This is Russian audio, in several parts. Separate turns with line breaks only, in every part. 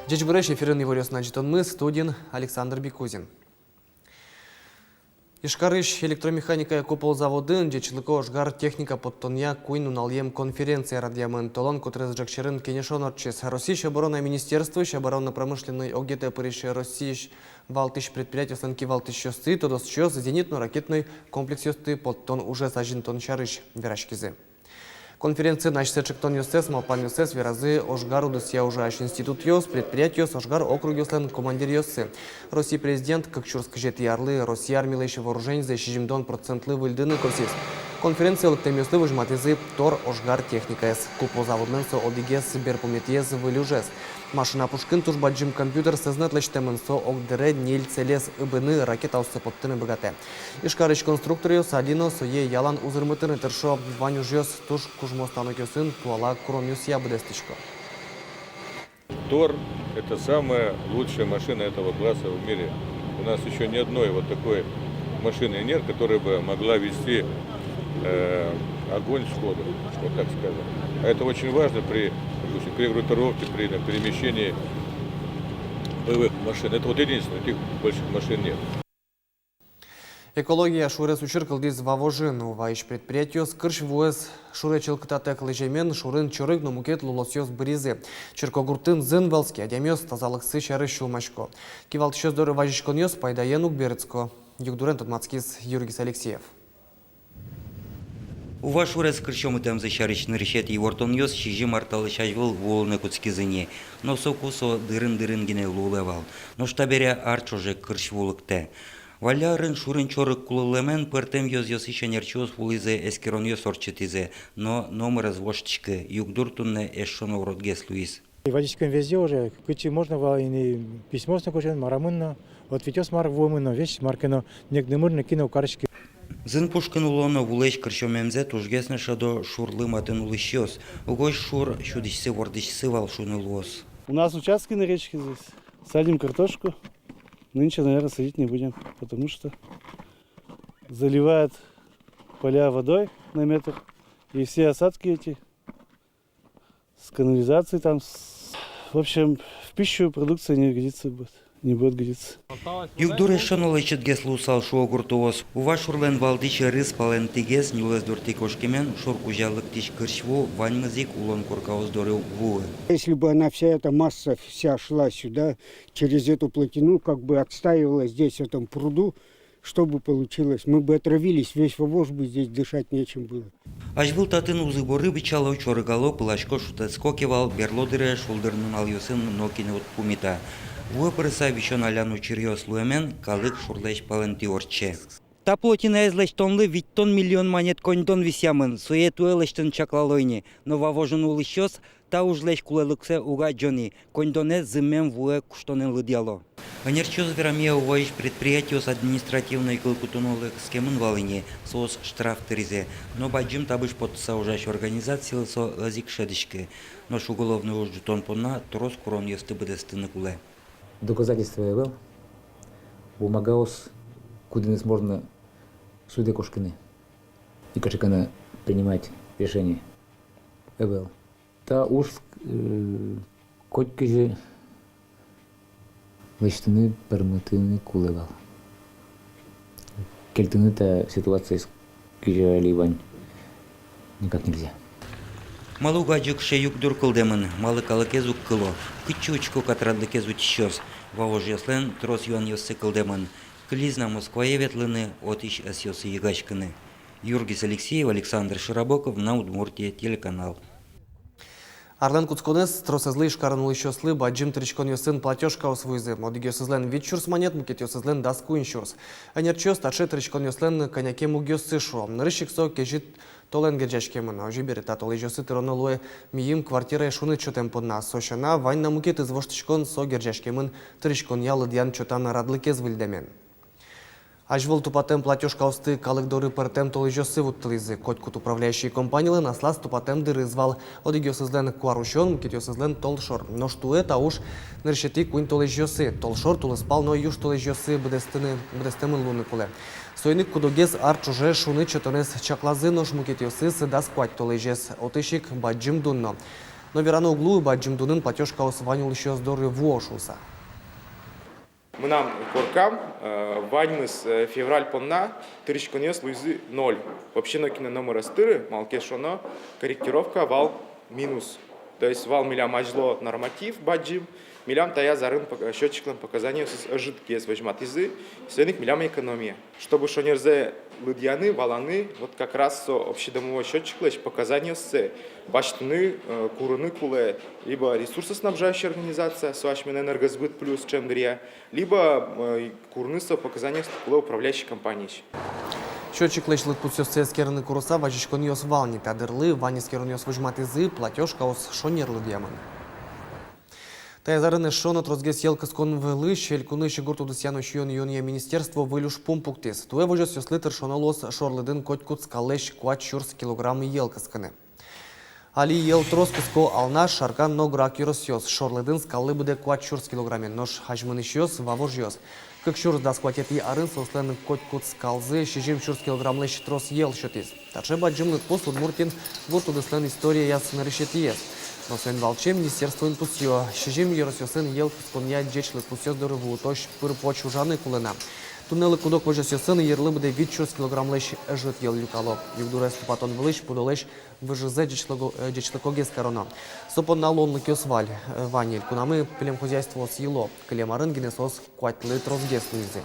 Дечбреш эфирын еворёс начитон студен Александр Бекузин. Ишкарыш электромеханика купол заводын дечилыко ожгар техника подтония куин уналем конференция радиамын толон кутрез жакшерын кенешон отчес. Российское оборонное министерство, оборонно-промышленный ОГТ Париж Россия валтыш предприятия станки валтыш ёсты, то досчёс зенитно-ракетный комплекс ёсты подтон уже сажин тон шарыш верашкизе. Конференция начался чектон юсес, малпан юсес, веразы ожгару досья уже институт ёс, предприятие ёс, ожгар округ ёслен командир ёсы. Россия президент, как чурск жет ярлы, Россия армилайши вооружень за 60% выльдыны косис. Конференция лыктем ёслы выжматизы тор ожгар техника эс. Купо заводненсо одигес берпометиез вылюжес. Машина пушкин тужбаджим компьютер сознат лечтеменсо огдере ниль целес ыбыны ракета усыпоттыны богате. Ишкарыч конструкторы садино сое ялан узырмытыны тершо ваню жёс туш кужмостанок ёсын туала кромюс ябыдестычко.
Тор – это самая лучшая машина этого класса в мире. У нас еще ни одной вот такой машины нет, которая бы могла вести огонь сходу, вот так скажем. А это очень важно при группировке, при перемещении боевых машин. Это вот единственное, таких больших машин нет.
Экология шурес учиркал диз вавожин, ваиш предприятие скырш вуэс шуре челкататек лежемен шурын чорык но мукет лулосьёс бризе. Черкогуртын зын велски адямёс тазалыксы шары шулмашко. Кивалтышёс доры важишконёс пайдаенук берецко. Югдурен Тотмацкис Юргис Алексеев.
Ува шурес кырчом там защаричный решет и вортон ёс чижи марталы шажвыл волны куцкизыне. Но сокусо дырын гине лулевал. Но штаберя арчоже кырч вулыкте. Валярын шурын чорык кулылемен пыртем ёс ишенерчос вулизе эскерон ёс орчетизе. Но номер развоштичке югдуртунне эшшоно уродгес Луис.
Водичком везде уже, кучи можно и письмо с накушен, марамынно, ответёс мар вомынно, вещь маркено, негдемырно кино карышки.
Зын пушкин улоно вулеш кырчомемзе тужгесне шадо шурлы матын улышёс. Угой шур шудишсы вордишсы волшуны лос.
У нас участки на речке здесь. Садим картошку. Нынче, наверное, садить не будем, потому что заливают поля водой на метр. И все осадки эти с канализацией там. В общем, в пищу продукция не годится будет. Не будет годиться.
Югдуре шоно лечит гес лусал шо гуртуос. Ува шурлен валдиче рыс пален тигес нюлес дурти кошкемен шурку жалык тиш кырчву ваньмазик улон куркаус дорю вуэ.
Если бы она вся эта масса вся шла сюда, через эту плотину, как бы отстаивалась здесь, в этом пруду, что бы получилось? Мы бы отравились, весь Вовож бы здесь дышать нечем было.
Ажвыл татын узыборы бичало чорыгало пылашко шутецкокевал берлодыре шулдырнын алюсын нокине от пумита. Вуэ прыса вичон аляну чирьёс луэмен калык шурлеш паленти орче. Та плотина эзлеш тонлы виттон миллион монет коньдон висямын, суе туэлештен чаклалойни, но вавожын улышёс та ужлеш кулелыксе уга джони, коньдоне зымен вуэ куштонен лыдяло. Анерчёс верамия увоиш предприятие с административной кылкутунолы схемын валыне, сос штраф тыризе, но баджим табыш подса ужаш организации со лазик шедишке, но уголовный уждутон понна трос курон ёсты быдестыны куле.
Доказательства явил, бумагаус, куда невозможно суды кошкины. И как она принимать решение. Явил. Та уж котки же лечтыны пермытыны кулевал. Кельтыны та ситуация с кижа ливань никак нельзя.
Малугаджик шеюк дуркылдемын, малы калыкезук кыло, кычучко катрадлыкезу тищёс, вавожьяслен трос юан ёсы кылдемын, клизна Москвае ветлыны, отищ эсёсы ягачкыны. Юргис Алексеев, Александр Широбоков, на Удмуртия, телеканал.
Арлен Куцконес тросезлы шкаран лыщослы баджим тричкон ёсын платёжка освуйзы. Модик ёсызлен витчурс монет, мукет ёсызлен даску иншурс. Анерчёс тачы тричкон ёслен коньяке муг ёсы шо. Нырыщик со кежит толен геджачкемын. Ожибери татолы ёсы тыроны луэ миим квартира шуны чотем подна. Сошана вань на мукет извоштичкон со геджачкемын тричкон ялы дьян чотан радлыкез вильдемен. Ажвол тупатем платежка осты калык доры партем толыжосы вуттылызы. Котькут управляющие компании наслас тупатем дырызвал. Одигёсызлен куарушон, китёсызлен толшор. Но что это уж ныршети куин толыжосы. Толшор тулыспал, но юж толыжосы бдестемын луны куле. Сойник кудогез арчуже шуны чотонес чаклазы нож мукетёсы сыдас куать толыжес. Отышик баджим дунно. Но верано углу баджимдунын платежка осванил еще здоровье вошуса.
Мынам коркам ваньмыз февраль понна тырышконес луизы 0. Вообще нокина номера стыры, малкешоно, корректировка вал минус. То есть вал милям ажло норматив баджим, милям тая зарын счетчиклым показания с жидкие возьмат изы, свиных милям экономия. Чтобы шонерзе лыдьяны, валаны, вот как раз со общедомовой счетчикла показания с баштыны, курыны куле, либо ресурсоснабжающая организация, суашмен энергосбыт плюс чемдрия, либо курны со показания куле управляющей компании.
Счетчик лечлык путсёсце скерны куруса вачичкон йос вални пядырлы, вани скерн йос выжмат изы, платежка ос шонерлы дьямын. Таязарыны шонот розгес елкас конвелы, щелькуны щегурту досьяну щион юния министерство вылюш пумпуктис. Туе вожес ёслытыр шонолос шорлыдын котькут скалеш куат щурс килограммы елкасканы. Али ел троскуско ална шаркан нограк юросьёс, шорлыдын скалы буде куат щурс килограмме, нож хажмынышьёс вавожьёс. Как щурс да скватет и арын сослен котькут скалзы, щежим щурс килограммлы щитрос ел щотис. Тарше баджимлык пост удмуртин гурту дослен история яс нарышет ес. Но свен волчем министерство инпусьё. Щежим еросьёсын ел кусконя джечлык пусьё дорогу, точ пыр почу жаны кулена. Туннелы кудок вожесьёсын ерлы буде вид щурс килограммлыш жит ел люкало. Югдурес патон вылыш пудолеш выжизе джечлыкогес корона. Сопон налонлык ёсваль, ваниль, кунамы пилем хозяйство съело. Клемарын генесос куатлы трозгес луизе.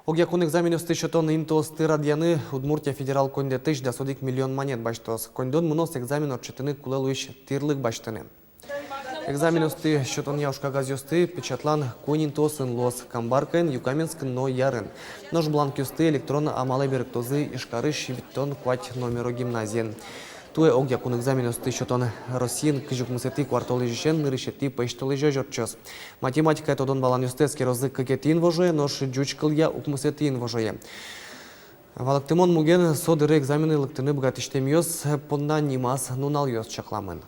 Огякун экзамен өсті шотон интос радияны Удмуртия федерал конде тыш да содик миллион монет баштос. Кондон мунос экзамен отчетыны кулелуиш тирлык баштыны. Экзамен өсті шотон яушка газёсты печатлан конинтос лос камбаркен юкаменск но ярын. Нож бланк өсті электронно амалы беректозы ишкары шибиттон куать номеру гимназиен. Туе огякун экзамен өсті шотон Россиин кыжук мусети квартолы жишен нырышети пэштолы жожорчос. Математика тодон балан өстески розы кыкетин вожое, нож джучкылья укмусетин вожое. Валактымон муген содыры экзамены лыктыны бгатиштемиос понна нимас нуналйос чакламын.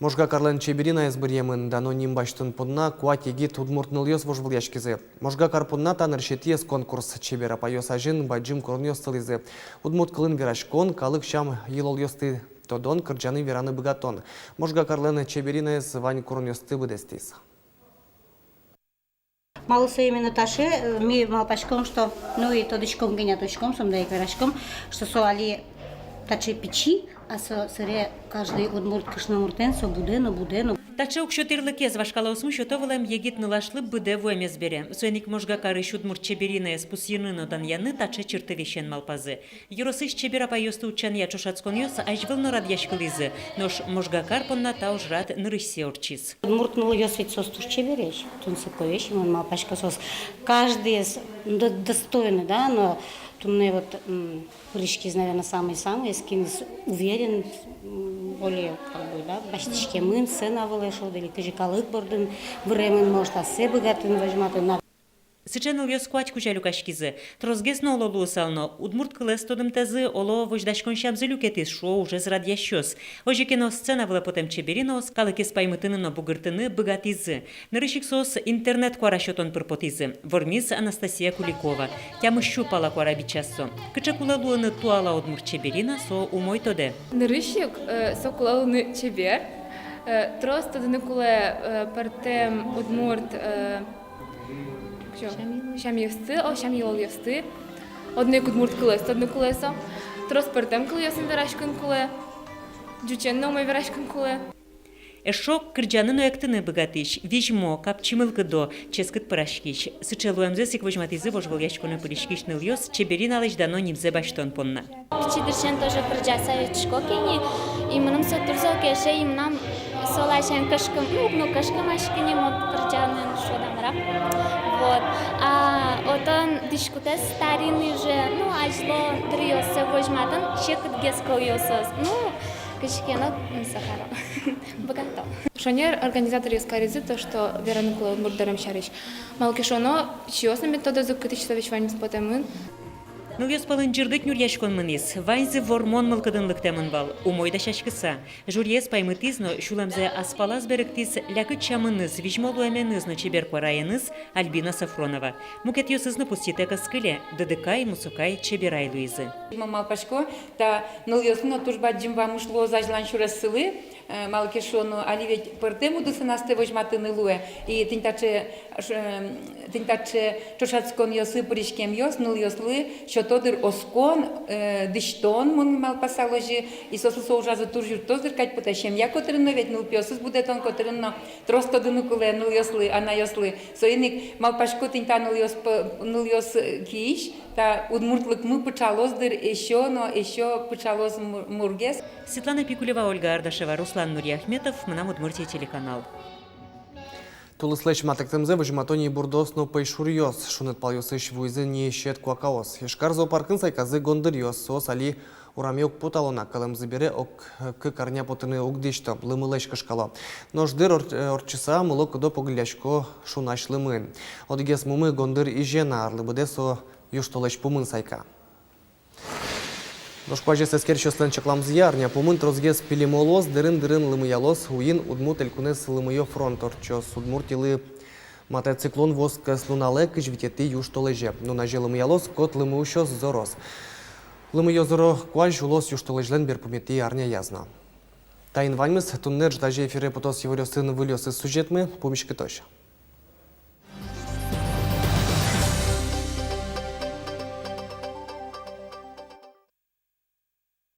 Можга карлен чеберина избырьемын, дано ним баштын понна куат егит удмуртныльос вожвыл яшкизе. Можга кар понна тан решетиес конкурс чебера пайос ажин баджим корньос тылизе. Удмурт кылын верашкон, калык шам елольосты тодон, кырджаны вераны быгатон. Можга карлен чеберина из вань корньосты быдестис.
Малыса именно таши, ми малпачком, что, ну и тодочком геняточком, сам да и верашком, что соали тачи печи, а сыре каждый удмурт кышнамуртен со будено.
Таче укшотирлыке звашкала осму шотовалем егит нылашлы быде вуэмес бере. Суэник можга кары шудмурт чеберина спусьяны дан яны таче чертовещен малпазы. Юросыш чебера пайосты учан я чошацкон йос, ажвыл норад яшкализы. Нож можга карпонна та ужрат нырысе орчиз.
Удмурт ныл йос ведь сос туш чебереш, тунсы ковещ, он малпачка сос. Каждый достойный, да, но тумны вот прыжки, наверное, самые-самые, с кем уверен, более, как бы, да, баштичке мын, сына вылышал, или кыжикалык бордын, времен, может, а се богатын возьматын.
Сыченыл йос куать куча люкашкизы. Трозгес но ололу сално. Удмурт кылес тодым тазы оло вождашкон шабзы люкетис, шо уже зрад ящос. Ожи кино сцена вла потем чеберинос, калыкес паймытыны но бугыртыны богатизы. Нырышик сос интернет куарашотон пырпотизы. Вормиз Анастасия Куликова. Тямы щупала куарабичассо. Кыча кулалуыны туала удмурт чеберина со умой тоде.
Нырышик со кулалуыны чебер. Трос тодыны куле партем удмурт Шам йол йосты. Одне кудмурт кулес, одне кулеса. Трос партем кулесен верашкан куле. Джучен номой верашкан куле.
Эшок кырджаны нояктыны богатыш, вижмо, капчимылкы до, ческыт парашкиш. Сычелуэмзе сик вожматизы вожвол яшконы паришкиш ныльёс, чеберин алыш дано нимзе баштон понна.
Пичидыршен тоже кырджаса шкокени, и мным сотурзо кеше, и мнам солашен кышкым, ну кышкым ашкини мод кырджаны шодамра. Вот. А отон дискутес старинный же, ну ажло триосе вожматан, чекыт гескал йосос. Ну, кышкено сахара. Богато.
Шонер организатор искаризы то, что вераны кулы удмуртдарам шариш. Малкишоно чиосна метода закытыч совещевания с потемын.
Ну яспалын жырдык нюрьяшкон мынис, вайнзе вормон мылкыдынлык темын бал, умойда шашкыса. Журьес паймытызно, шуламзе аспалаз беректис лякыт чамыныз, вижмолу эменызно чеберква районыз Альбина Сафронова. Мукет ёсызно пуститека скыле, дыдыкай, мусукай, чеберай Луизы.
Малпашко, та ныльёсно тужба джимва мушло зажлан шурасылы, малкешону аливет пертему дусанасте вожматыны луэ, и тинтаче чошацкон ёсы пуришкем ёс, ныльёслы, Тодыр оскон, диштон, мон малпасаложи, и сосусо ужазу туржур тозыр кать потащем. Я котрынно ведь нул пёсыз будет он котрынно тросто дынукуле нул ёслы, ана ёслы. Соиник малпашко тинта нул ёс киш, та удмуртлык мы пычалоздыр еще, но еще пычалоз мургес.
Светлана Пикулева, Ольга Ардашева, Руслан Нурьяхметов, Мнам Удмуртия телеканал.
Тулыслэч матыктымзе выжиматоний бурдосно пейшурьёс, шунет палюсыш вуйзы не щет куакаос. Ешкар зоопаркын сайказы гондырьёс, сос али урамёк путалона, калым забере ок к корня потыны угдишто, лымылэч кашкало. Нождыр орчыса мылок до погляшко шунач лымын. Одгес мумы гондыр и жена арлыбыдесо юштолэч пумын сайка. Ношпаже сескер чөслен чакламзия, арня помын трозгес пилимолос, дырын лымыялос, уин удмут элькунес лымыё фронт орчос, удмуртилы мотоциклон воск слунале кыш витети юштолеже. Но на же лымыялос кот лымыущос зорос. Лымыё зоро куаль жулос юштолежлен берпумети арня язна. Тайн ваньмыс туннер ждаже эфире потос его сын вылез из сюжетмы, помещки точно.